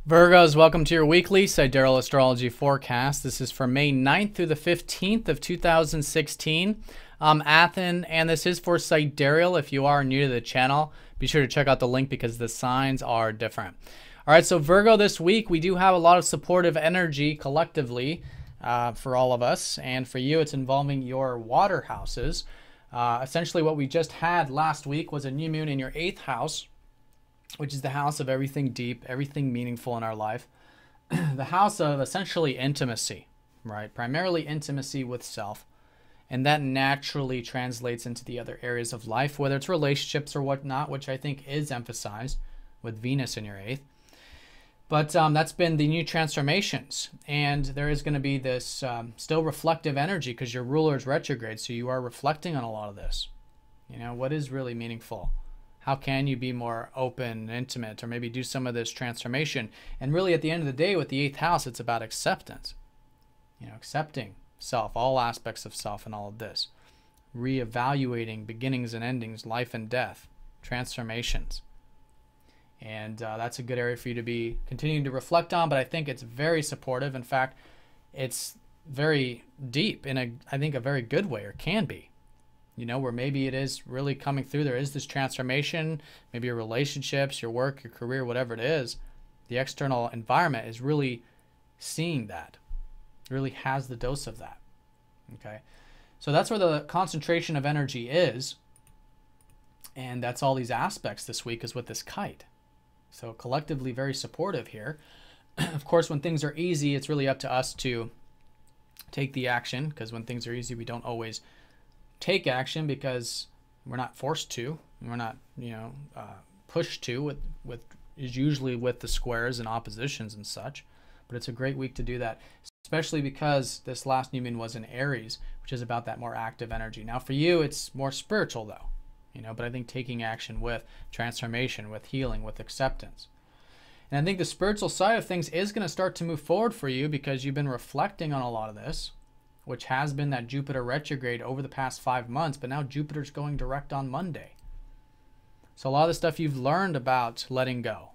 Virgos, welcome to your weekly Sidereal Astrology forecast. This is for May 9th through the 15th of 2016. I'm Athen, and this is for Sidereal. If you are new to the channel, be sure to check out the link because the signs are different. All right, so Virgo, this week we do have a lot of supportive energy collectively for all of us, and for you it's involving your water houses. Essentially what we just had last week was a new moon in your 8th house, which is the house of everything deep, everything meaningful in our life. The house of essentially intimacy, right? Primarily intimacy with self. And that naturally translates into the other areas of life, whether it's relationships or whatnot, which I think is emphasized with Venus in your 8th. But that's been the new transformations. And there is going to be this still reflective energy because your ruler is retrograde. So you are reflecting on a lot of this. You know, what is really meaningful? How can you be more open, intimate, or maybe do some of this transformation? And really at the end of the day with the 8th house, it's about acceptance. You know, accepting self, all aspects of self and all of this. Reevaluating beginnings and endings, life and death, transformations. And that's a good area for you to be continuing to reflect on, but I think it's very supportive. In fact, it's very deep in I think a very good way, or can be. You know, where maybe it is really coming through. There is this transformation, maybe your relationships, your work, your career, whatever it is. The external environment is really seeing that. It really has the dose of that. Okay. So that's where the concentration of energy is. And that's all these aspects this week is with this kite. So collectively very supportive here. Of course, when things are easy, it's really up to us to take the action, because when things are easy, we don't always take action because we're not forced to. We're not, pushed to with is usually with the squares and oppositions and such. But it's a great week to do that, especially because this last new moon was in Aries, which is about that more active energy. Now for you, it's more spiritual though, but I think taking action with transformation, with healing, with acceptance. And I think the spiritual side of things is going to start to move forward for you because you've been reflecting on a lot of this, which has been that Jupiter retrograde over the past 5 months, but now Jupiter's going direct on Monday. So a lot of the stuff you've learned about letting go,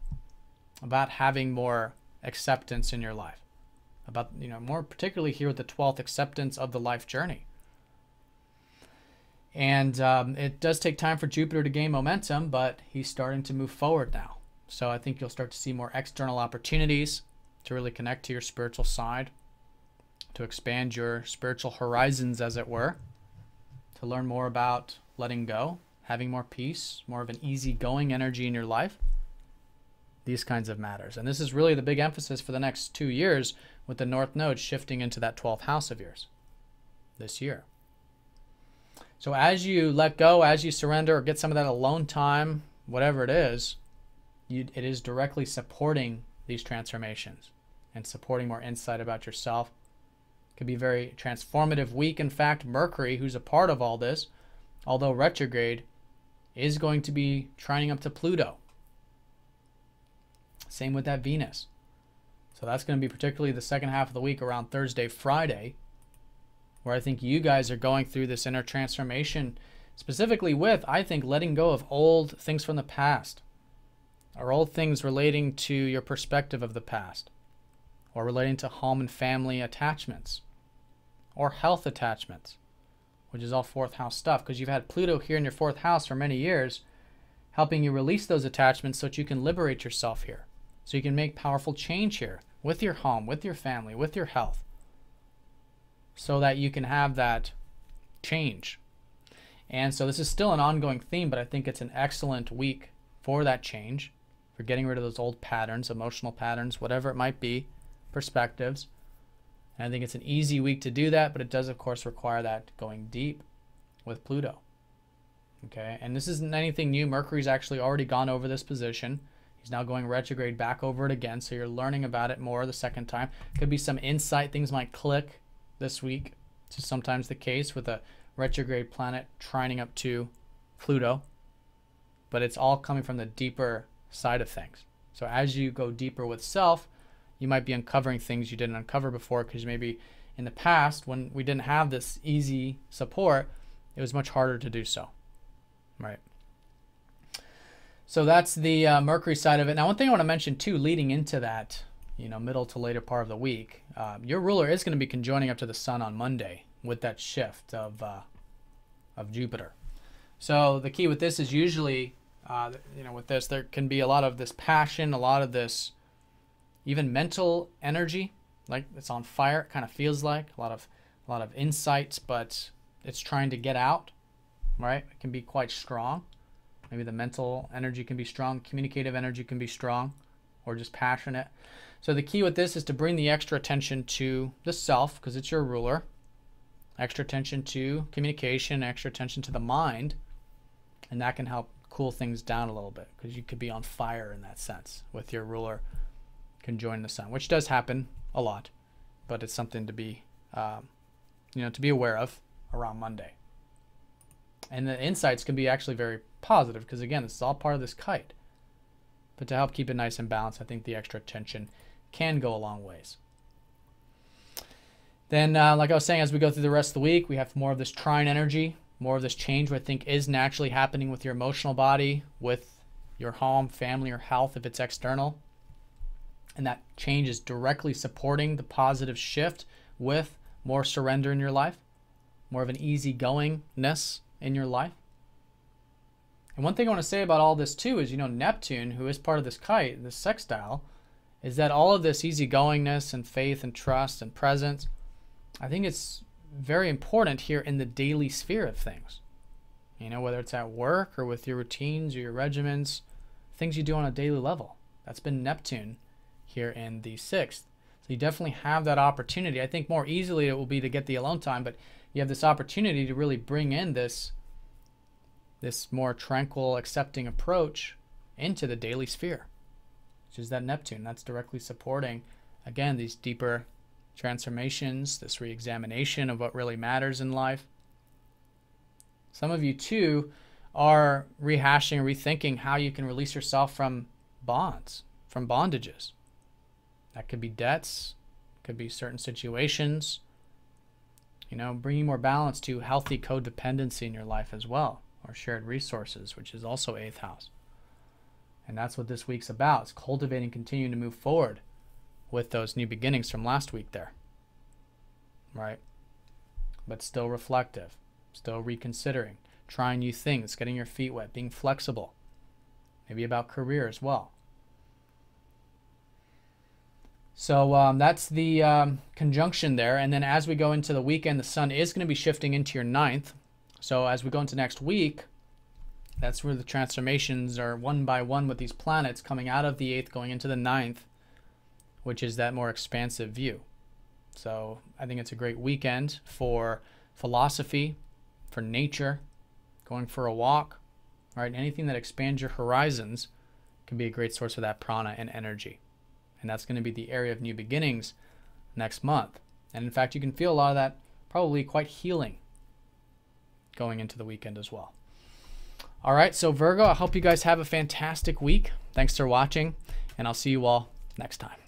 about having more acceptance in your life, about, more particularly here with the 12th, acceptance of the life journey. And it does take time for Jupiter to gain momentum, but he's starting to move forward now. So I think you'll start to see more external opportunities to really connect to your spiritual side, to expand your spiritual horizons, as it were, to learn more about letting go, having more peace, more of an easygoing energy in your life, these kinds of matters. And this is really the big emphasis for the next 2 years with the North Node shifting into that 12th house of yours this year. So as you let go, as you surrender or get some of that alone time, whatever it is directly supporting these transformations and supporting more insight about yourself. Could be a very transformative week. In fact, Mercury, who's a part of all this, although retrograde, is going to be trining up to Pluto. Same with that Venus. So that's going to be particularly the second half of the week around Thursday, Friday, where I think you guys are going through this inner transformation, specifically with, I think, letting go of old things from the past, or old things relating to your perspective of the past, or relating to home and family attachments, or health attachments, which is all 4th house stuff, because you've had Pluto here in your 4th house for many years, helping you release those attachments so that you can liberate yourself here, so you can make powerful change here with your home, with your family, with your health, so that you can have that change. And so this is still an ongoing theme, but I think it's an excellent week for that change, for getting rid of those old patterns, emotional patterns, whatever it might be, perspectives. And I think it's an easy week to do that, but it does of course require that going deep with Pluto. Okay, and this isn't anything new. Mercury's actually already gone over this position. He's now going retrograde back over it again, so you're learning about it more the second time. Could be some insight, things might click this week. This is sometimes the case with a retrograde planet trining up to Pluto, but it's all coming from the deeper side of things. So as you go deeper with self, you might be uncovering things you didn't uncover before, because maybe in the past when we didn't have this easy support, it was much harder to do so, right? So that's the Mercury side of it. Now, one thing I want to mention too, leading into that, middle to later part of the week, your ruler is going to be conjoining up to the sun on Monday with that shift of Jupiter. So the key with this is usually, with this, there can be a lot of this passion, a lot of this even mental energy, like it's on fire. It kind of feels like a lot of insights, but it's trying to get out, right? It can be quite strong. Maybe the mental energy can be strong, communicative energy can be strong, or just passionate. So the key with this is to bring the extra attention to the self, because it's your ruler. Extra attention to communication, extra attention to the mind, and that can help cool things down a little bit, because you could be on fire in that sense with your ruler conjoin the sun, which does happen a lot, but it's something to be, to be aware of around Monday. And the insights can be actually very positive, because again, this is all part of this kite. But to help keep it nice and balanced, I think the extra attention can go a long ways. Then, like I was saying, as we go through the rest of the week, we have more of this trine energy, more of this change, what I think is naturally happening with your emotional body, with your home, family, or health if it's external. And that change is directly supporting the positive shift with more surrender in your life, more of an easygoingness in your life. And one thing I want to say about all this too is, Neptune, who is part of this kite, this sextile, is that all of this easygoingness and faith and trust and presence, I think it's very important here in the daily sphere of things. Whether it's at work or with your routines or your regimens, things you do on a daily level. That's been Neptune here in the 6th. So you definitely have that opportunity. I think more easily it will be to get the alone time, but you have this opportunity to really bring in this more tranquil, accepting approach into the daily sphere, which is that Neptune. That's directly supporting, again, these deeper transformations, this re-examination of what really matters in life. Some of you, too, are rehashing, rethinking how you can release yourself from bonds, from bondages. That could be debts, could be certain situations, bringing more balance to healthy codependency in your life as well, or shared resources, which is also 8th house. And that's what this week's about. It's cultivating, continuing to move forward with those new beginnings from last week there, right? But still reflective, still reconsidering, trying new things, getting your feet wet, being flexible, maybe about career as well. So that's the conjunction there. And then as we go into the weekend, the sun is going to be shifting into your 9th. So as we go into next week, that's where the transformations are one by one with these planets coming out of the 8th, going into the 9th, which is that more expansive view. So I think it's a great weekend for philosophy, for nature, going for a walk, right? Anything that expands your horizons can be a great source of that prana and energy. And that's going to be the area of new beginnings next month. And in fact, you can feel a lot of that probably quite healing going into the weekend as well. All right, so Virgo, I hope you guys have a fantastic week. Thanks for watching, and I'll see you all next time.